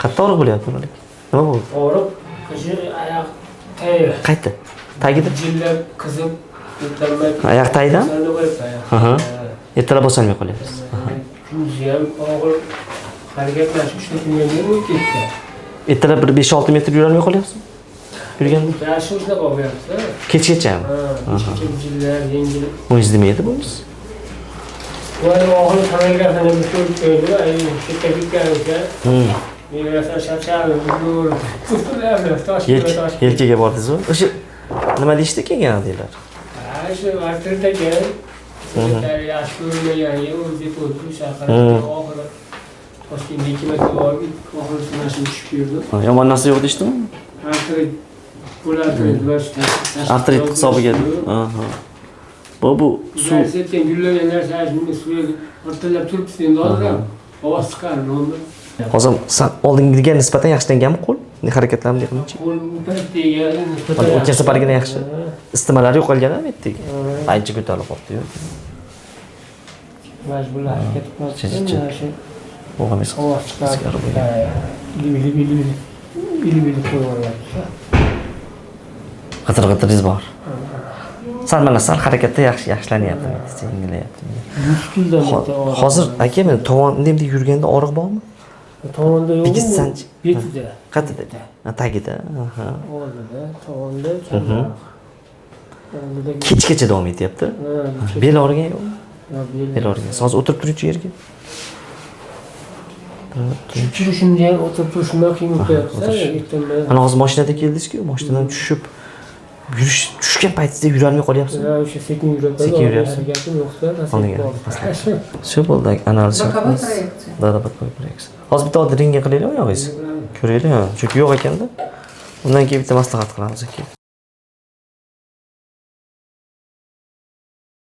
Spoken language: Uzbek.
Qayerda og'riq bo'lyapti ular? Nima bo'ldi? Og'riq, qishi oyoq tayi. Qayerda? Tagida? Jillar qizib, o'tlanmay. Oyoq tagidami? Sanda qo'yibdi oyoq. Aha. Ertalab bosolmay qolyapsiz. Kunduzi ham og'ir harakatlashish ushlatilganga o'tib ketdi. Ertalab bir 5-6 metr yurolmay qolyapsiz? Yurganda? Yashi ushlab qolyapti. Kechgacha. Kechgacha jillar, yengil. O'zingiz nima edi bu? Voy og'ir harakatlarni ko'rib ko'rdi, ay chetga ketgan ekan. Mevasi shapshab, Yelkaga bordingiz-ku? O'sha nima deyishdi kelgan deylar? Shu artridagi yaxshi ko'rilmagan o'zi o'tib shaqirib oxiri Toshkentga 2 marta borib, oxirgi mashina tushib yurdi. Yomon narsa yo'q deyshdimi? Artrid bo'lartrid va Artrid hisobiga. Aha. Bu suv setgan gullagan narsani suvga o'rtalab turibsiz endi hozir ovoz chiqardi onda. hozir oldingiga nisbatan yaxshilanganmi qo'l? Harakatlarni qilmoqchi. Qo'l pastga nisbatan O'tgan safargina yaxshi. Istimalari yo'qolgan-a etdik. Ancha ko'tarilib qoldi-yu. Majburlar harakat qilmoqchi. O'g'amiz Ovoz chiqardi. Bili qo'yib G'itir-g'itiringiz bor. Sal mana sal harakatda yaxshilanyapti, yengilayapti. Hozir aka men tovonda yurganda og'riq bormi? Tovonda yo'q. Bigisanchi. Betida. Qayerda? Tagida. Aha. Oldida, tovonda. Kechgacha davom etyapti. Bel og'rigan yo'qmi? Yo'q, Bel og'rigan. Hozir o'tirib turuvchi yerga. Tushishimda ham o'tirib turishim qiyin bo'lyapti. Ana hozir mashinada keldingiz-ku, mashinadan tushib tushgan paytingizda yurolmay qolyapsiz. O'sha sekin yuribman. Sekin yuryapsiz. Harakatim yo'qsa, Shu bo'ldi, analiz qilamiz. Dadabat proyeksiya. Hozir bitta oddiy ringga qilaylik oyog'ingiz. Ko'raylik, chunki yo'q ekanda. Undan keyin bitta maslahat qilamiz aka.